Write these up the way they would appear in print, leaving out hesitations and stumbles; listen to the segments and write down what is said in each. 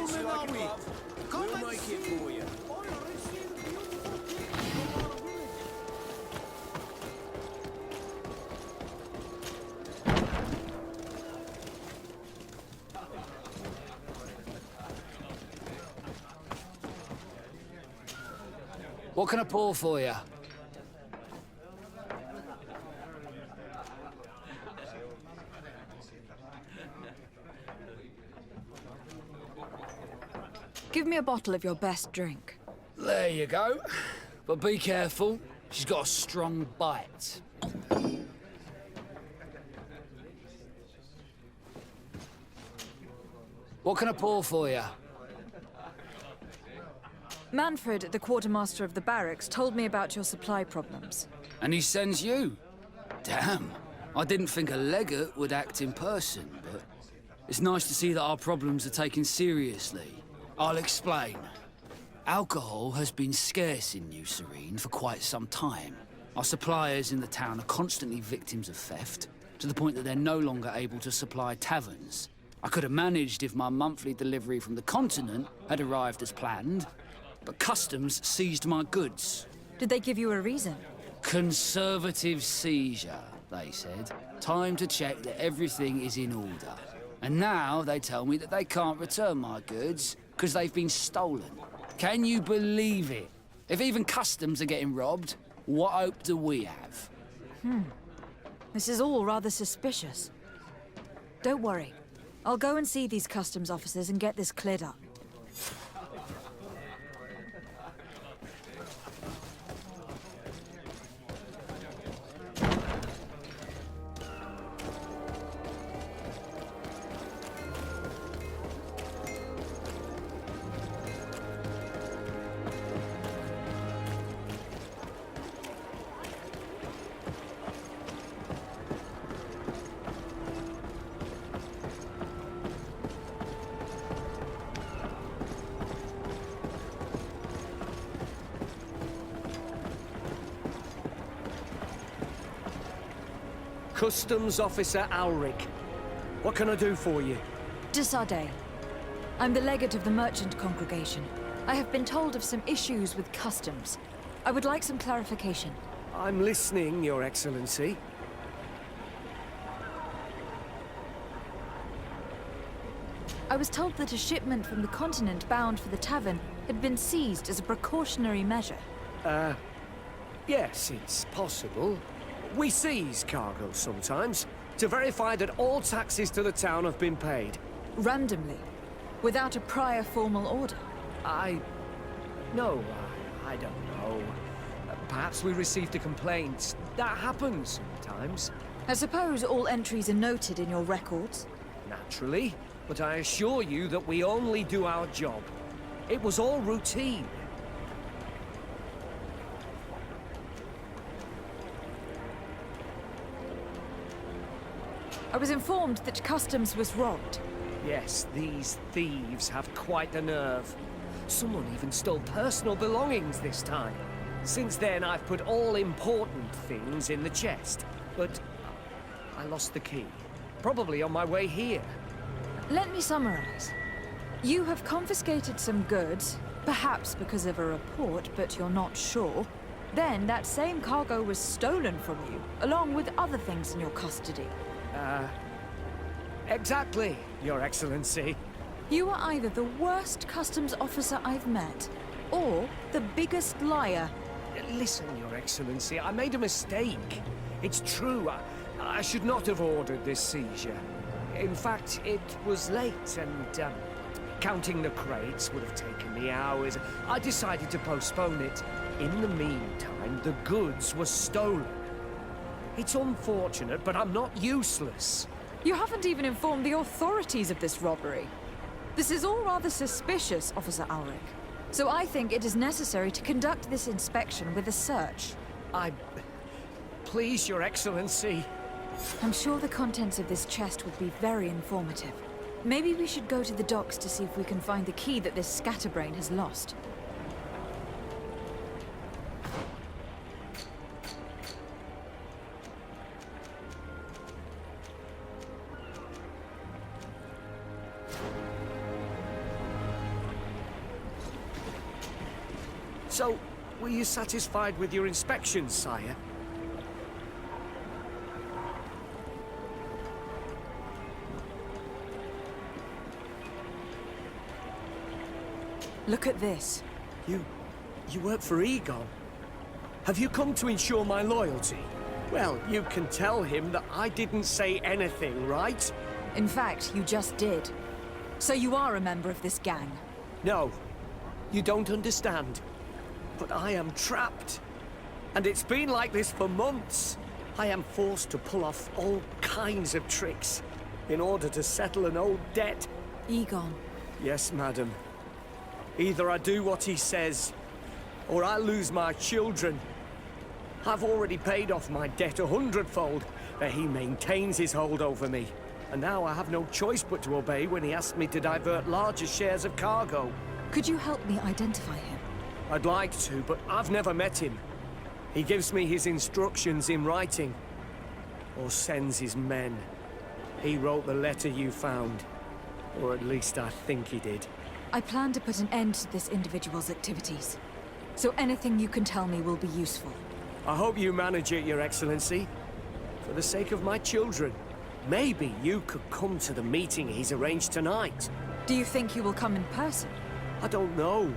Treat you like a glove. We'll make it for you. What can I pour for you? Give me a bottle of your best drink. There you go. But be careful. She's got a strong bite. What can I pour for you? Manfred, the quartermaster of the barracks, told me about your supply problems. And he sends you? Damn. I didn't think a legate would act in person, but it's nice to see that our problems are taken seriously. I'll explain. Alcohol has been scarce in New Serene for quite some time. Our suppliers in the town are constantly victims of theft, to the point that they're no longer able to supply taverns. I could have managed if my monthly delivery from the continent had arrived as planned, but customs seized my goods. Did they give you a reason? Conservative seizure, they said. Time to check that everything is in order. And now they tell me that they can't return my goods because they've been stolen. Can you believe it? If even customs are getting robbed, what hope do we have? This is all rather suspicious. Don't worry. I'll go and see these customs officers and get this cleared up. Customs Officer Alric. What can I do for you? Desade. I'm the legate of the merchant congregation. I have been told of some issues with customs. I would like some clarification. I'm listening, Your Excellency. I was told that a shipment from the continent bound for the tavern had been seized as a precautionary measure. Yes, it's possible. We seize cargo sometimes, to verify that all taxes to the town have been paid. Randomly, without a prior formal order. No, I don't know. Perhaps we received a complaint. That happens sometimes. I suppose all entries are noted in your records? Naturally, but I assure you that we only do our job. It was all routine. I was informed that customs was robbed. Yes, these thieves have quite the nerve. Someone even stole personal belongings this time. Since then, I've put all important things in the chest. But I lost the key. Probably on my way here. Let me summarize. You have confiscated some goods, perhaps because of a report, but you're not sure. Then that same cargo was stolen from you, along with other things in your custody. Exactly, Your Excellency. You are either the worst customs officer I've met, or the biggest liar. Listen, Your Excellency, I made a mistake. It's true, I should not have ordered this seizure. In fact, it was late and, counting the crates would have taken me hours. I decided to postpone it. In the meantime, the goods were stolen. It's unfortunate, but I'm not useless. You haven't even informed the authorities of this robbery. This is all rather suspicious, Officer Ulrich. So I think it is necessary to conduct this inspection with a search. Please, Your Excellency. I'm sure the contents of this chest would be very informative. Maybe we should go to the docks to see if we can find the key that this scatterbrain has lost. So, were you satisfied with your inspections, sire? Look at this. You work for Egon? Have you come to ensure my loyalty? Well, you can tell him that I didn't say anything, right? In fact, you just did. So you are a member of this gang? No, you don't understand. But I am trapped. And it's been like this for months. I am forced to pull off all kinds of tricks in order to settle an old debt. Egon. Yes, madam. Either I do what he says, or I lose my children. I've already paid off my debt 100-fold, but he maintains his hold over me. And now I have no choice but to obey when he asks me to divert larger shares of cargo. Could you help me identify him? I'd like to, but I've never met him. He gives me his instructions in writing, or sends his men. He wrote the letter you found, or at least I think he did. I plan to put an end to this individual's activities. So anything you can tell me will be useful. I hope you manage it, Your Excellency. For the sake of my children, maybe you could come to the meeting he's arranged tonight. Do you think he will come in person? I don't know.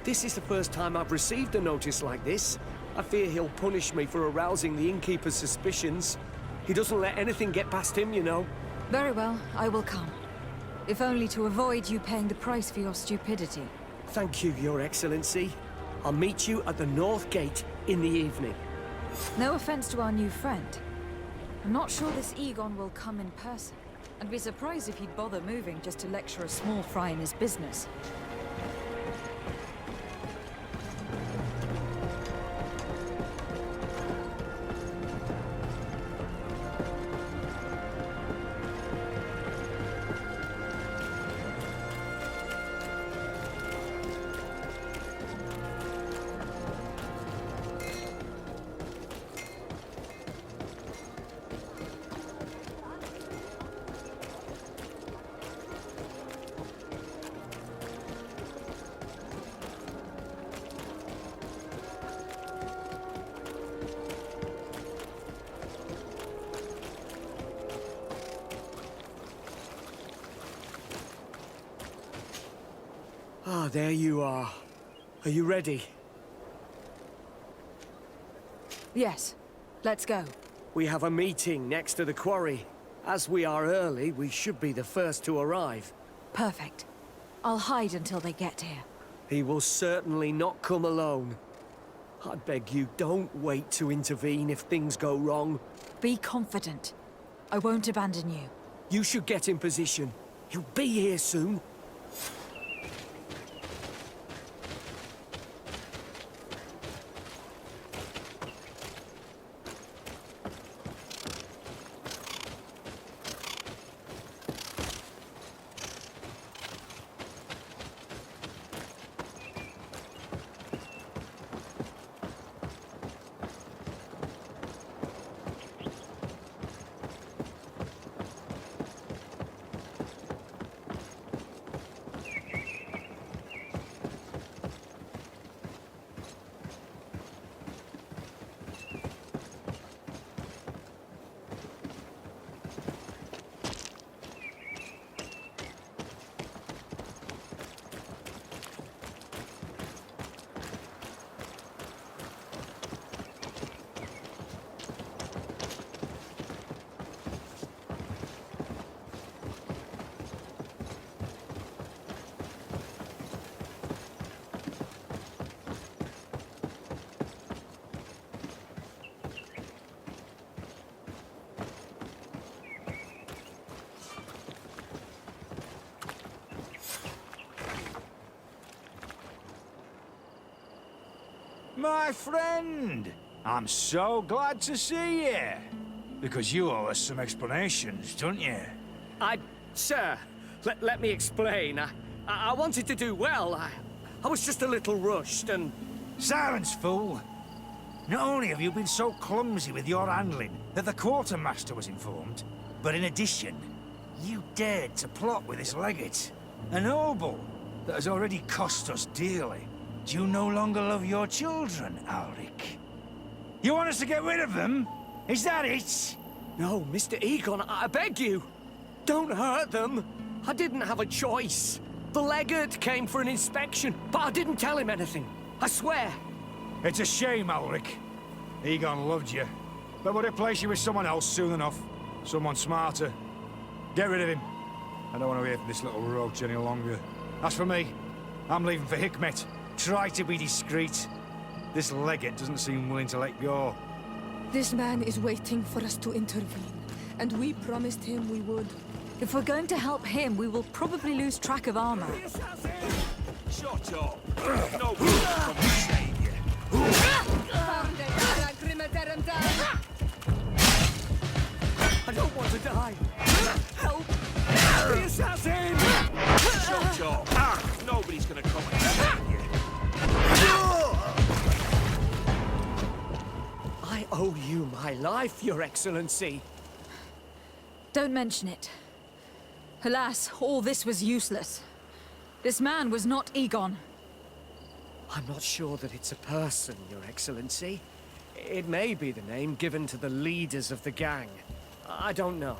This is the first time I've received a notice like this. I fear he'll punish me for arousing the innkeeper's suspicions. He doesn't let anything get past him, you know. Very well, I will come. If only to avoid you paying the price for your stupidity. Thank you, Your Excellency. I'll meet you at the North Gate in the evening. No offense to our new friend. I'm not sure this Egon will come in person. I'd be surprised if he'd bother moving just to lecture a small fry in his business. Ah, there you are. Are you ready? Yes, let's go. We have a meeting next to the quarry. As we are early, we should be the first to arrive. Perfect. I'll hide until they get here. He will certainly not come alone. I beg you, don't wait to intervene if things go wrong. Be confident. I won't abandon you. You should get in position. He'll be here soon. My friend! I'm so glad to see you. Because you owe us some explanations, don't you? Sir, let me explain. I wanted to do well. I was just a little rushed and... Silence, fool! Not only have you been so clumsy with your handling that the quartermaster was informed, but in addition, you dared to plot with this legate. A noble that has already cost us dearly. Do you no longer love your children, Alric? You want us to get rid of them? Is that it? No, Mr. Egon, I beg you. Don't hurt them. I didn't have a choice. The legate came for an inspection, but I didn't tell him anything. I swear. It's a shame, Alric. Egon loved you, but would replace you with someone else soon enough. Someone smarter. Get rid of him. I don't want to hear from this little roach any longer. As for me, I'm leaving for Hikmet. Try to be discreet. This legate doesn't seem willing to let go. This man is waiting for us to intervene, and we promised him we would. If we're going to help him, we will probably lose track of armor. Shut up! Nobody will come and save you. I don't want to die. Help! The assassin! Shut up! Nobody's gonna come and save you. I owe you my life, Your Excellency. Don't mention it. Alas, all this was useless. This man was not Egon. I'm not sure that it's a person, Your Excellency. It may be the name given to the leaders of the gang. I don't know.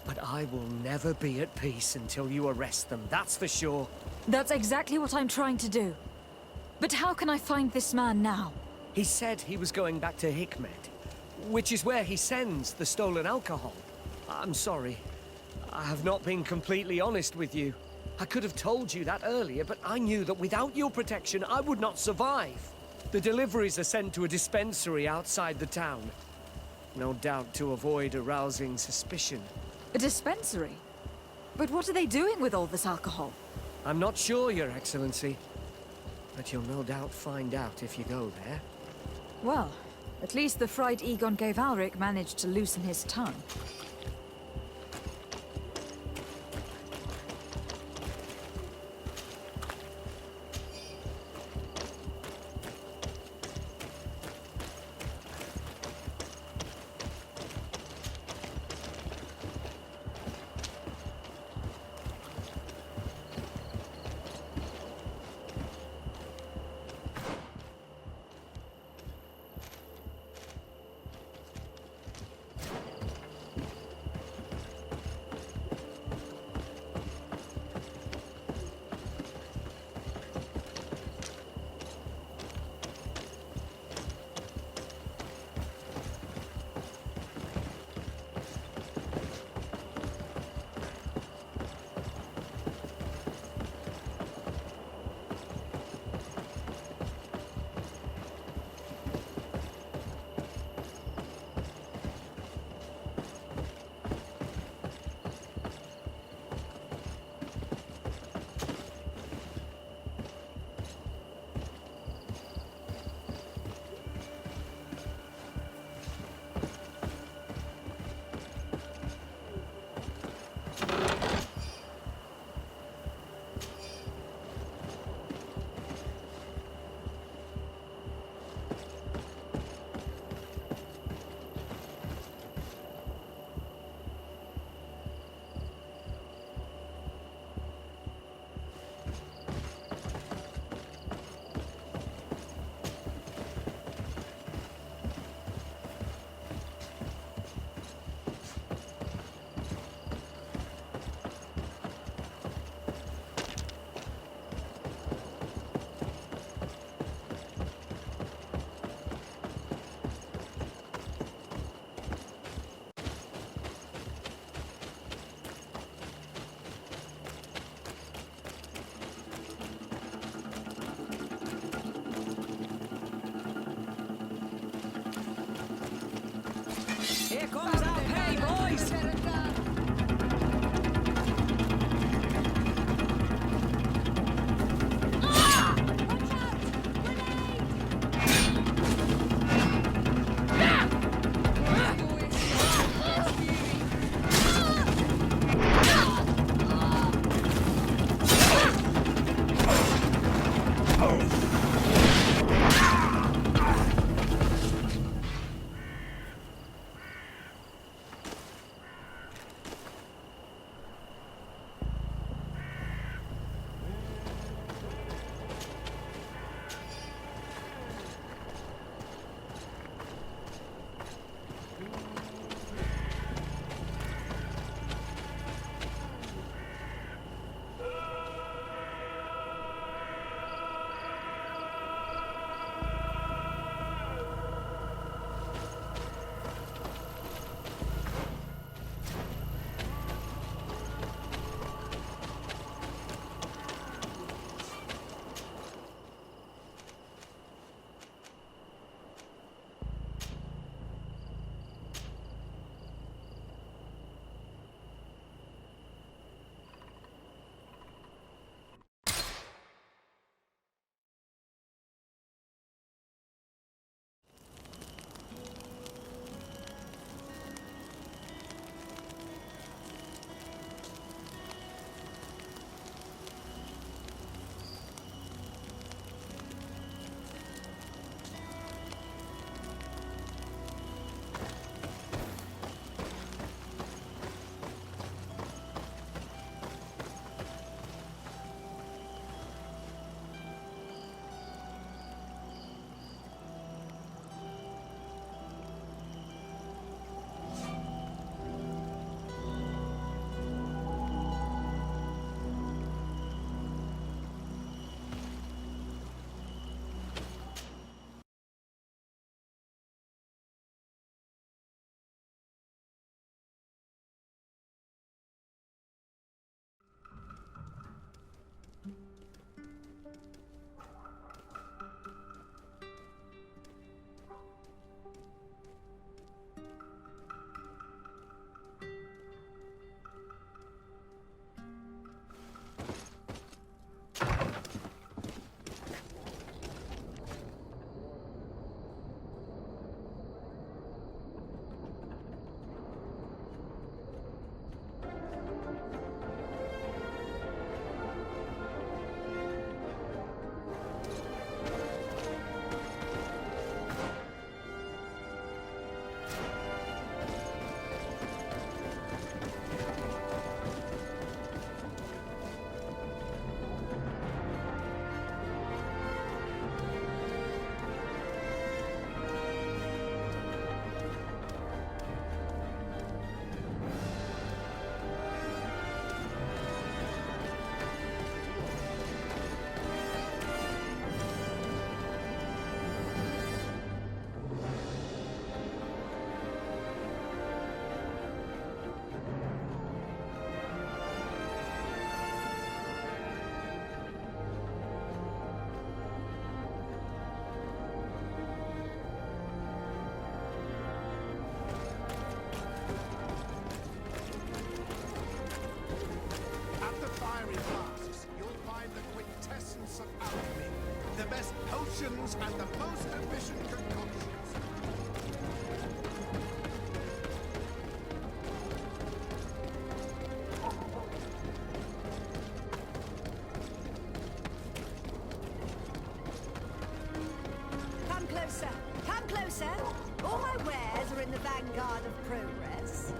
But I will never be at peace until you arrest them, that's for sure. That's exactly what I'm trying to do. But how can I find this man now? He said he was going back to Hikmet, which is where he sends the stolen alcohol. I'm sorry. I have not been completely honest with you. I could have told you that earlier, but I knew that without your protection, I would not survive. The deliveries are sent to a dispensary outside the town. No doubt to avoid arousing suspicion. A dispensary? But what are they doing with all this alcohol? I'm not sure, Your Excellency. But you'll no doubt find out if you go there. Well, at least the fright Egon gave Alric managed to loosen his tongue. Here comes our pay, boys! sir. All my wares are in the vanguard of progress.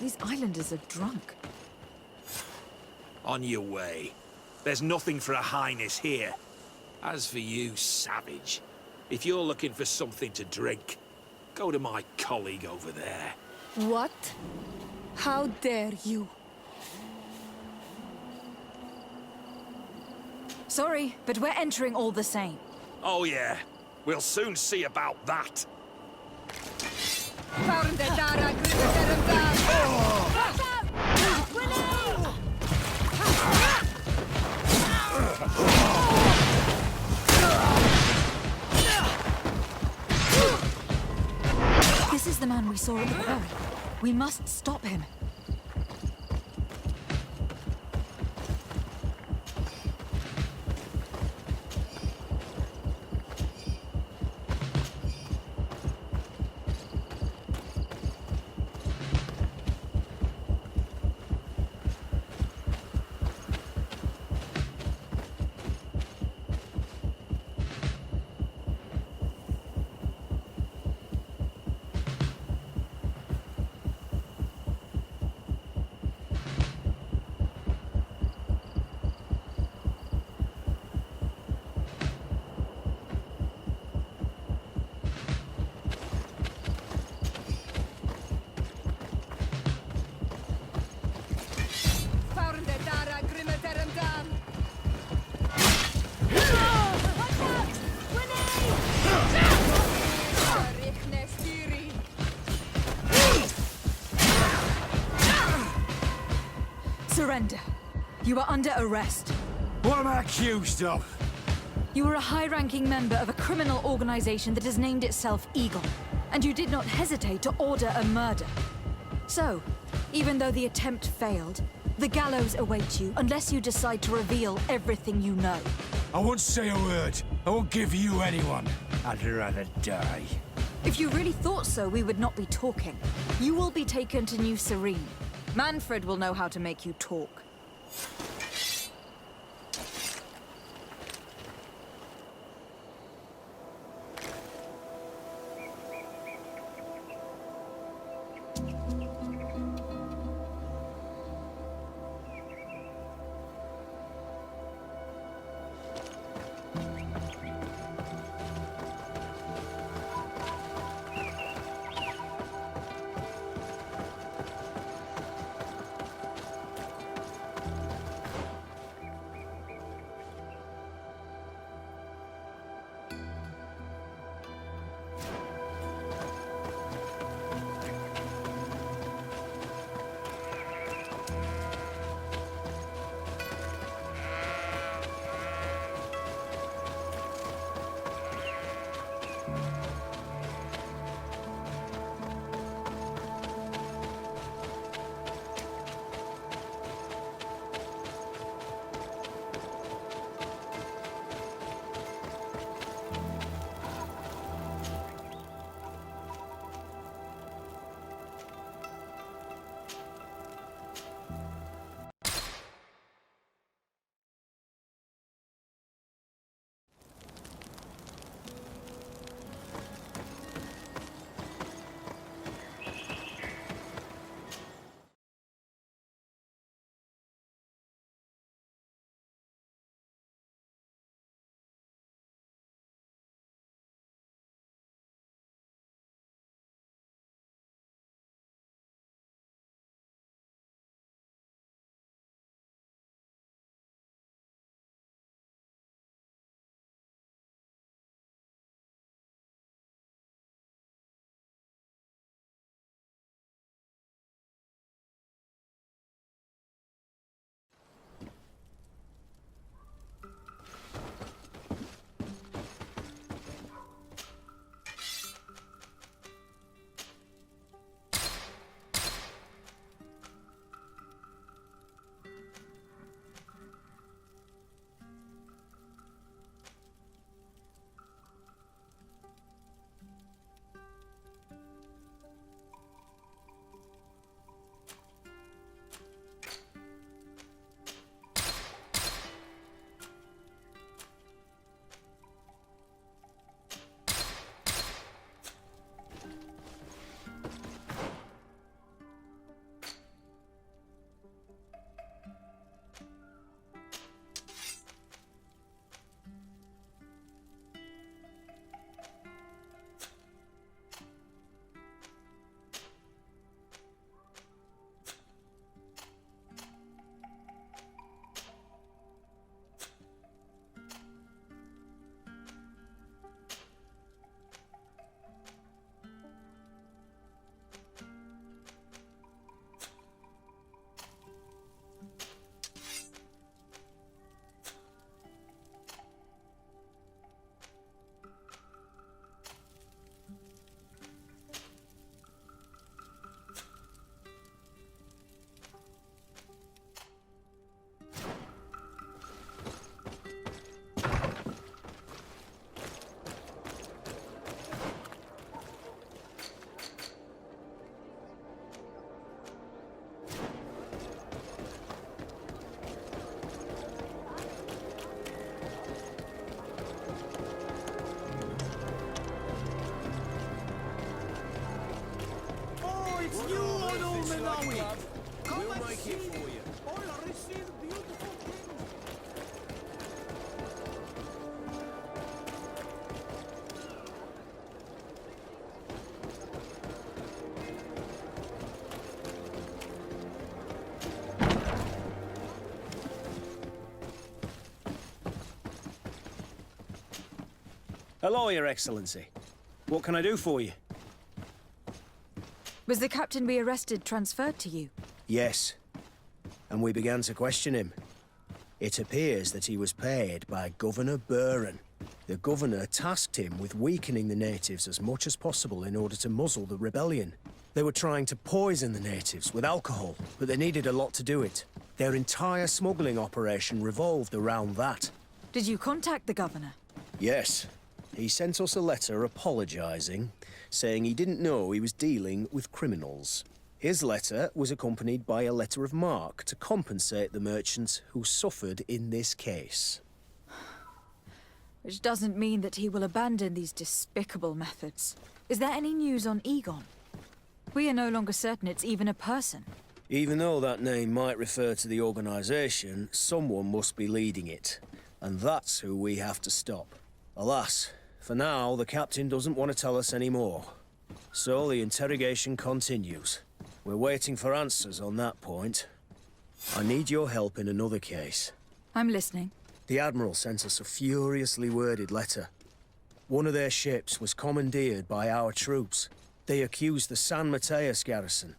These islanders are drunk. On your way. There's nothing for a highness here. As for you, savage, if you're looking for something to drink, go to my colleague over there. What? How dare you? Sorry, but we're entering all the same. Oh yeah, we'll soon see about that. This is the man we saw at the quarry. We must stop him. Surrender. You are under arrest. What am I accused of? You are a high-ranking member of a criminal organization that has named itself Eagle, and you did not hesitate to order a murder. So, even though the attempt failed, the gallows awaits you unless you decide to reveal everything you know. I won't say a word. I won't give you anyone. I'd rather die. If you really thought so, we would not be talking. You will be taken to New Serene. Manfred will know how to make you talk. Hello, Your Excellency. What can I do for you? Was the captain we arrested transferred to you? Yes. And we began to question him. It appears that he was paid by Governor Buren. The governor tasked him with weakening the natives as much as possible in order to muzzle the rebellion. They were trying to poison the natives with alcohol, but they needed a lot to do it. Their entire smuggling operation revolved around that. Did you contact the governor? Yes. He sent us a letter apologizing, saying he didn't know he was dealing with criminals. His letter was accompanied by a letter of marque to compensate the merchants who suffered in this case. Which doesn't mean that he will abandon these despicable methods. Is there any news on Egon? We are no longer certain it's even a person. Even though that name might refer to the organization, someone must be leading it. And that's who we have to stop. Alas, for now, the captain doesn't want to tell us any more. So the interrogation continues. We're waiting for answers on that point. I need your help in another case. I'm listening. The Admiral sent us a furiously worded letter. One of their ships was commandeered by our troops. They accused the San Mateus garrison.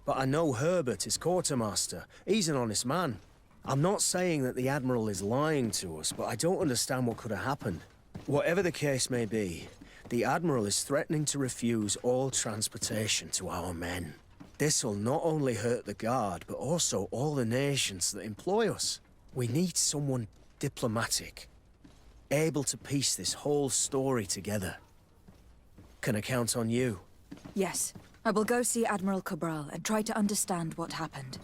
But I know Herbert is quartermaster. He's an honest man. I'm not saying that the Admiral is lying to us, but I don't understand what could have happened. Whatever the case may be, the Admiral is threatening to refuse all transportation to our men. This will not only hurt the Guard, but also all the nations that employ us. We need someone diplomatic, able to piece this whole story together. Can I count on you? Yes. I will go see Admiral Cabral and try to understand what happened.